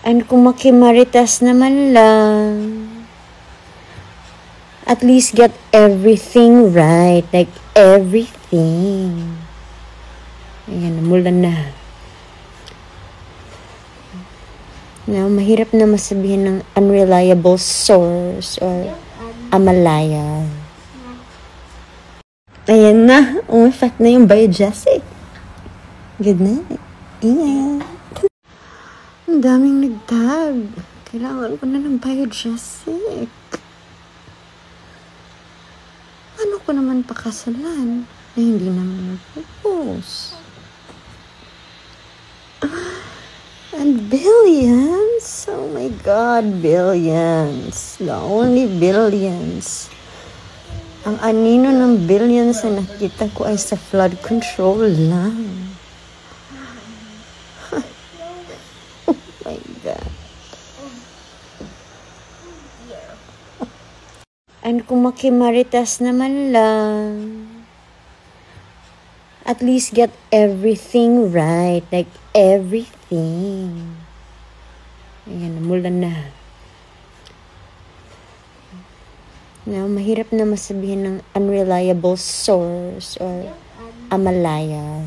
And kung makimaritas naman lang, at least get everything right. Like, everything. Ayan, namulan na. Now, mahirap na masabihin ng unreliable source or amalaya. Ayan na. Umeffect na yung biogesic. Good night. Ingat. Ang daming nagtag. Kailangan ko na ng biogesic. Ano ko naman pakasalan na hindi naman nag-propose? And billions? Oh my God, billions. The only billions. Ang anino ng billions na nakita ko ay sa flood control lang. Oh my God. And kung makimaritas naman lang, at least get everything right. Like, everything. Ayan, namulan na. Now, mahirap na masabihin ng unreliable source or amalaya.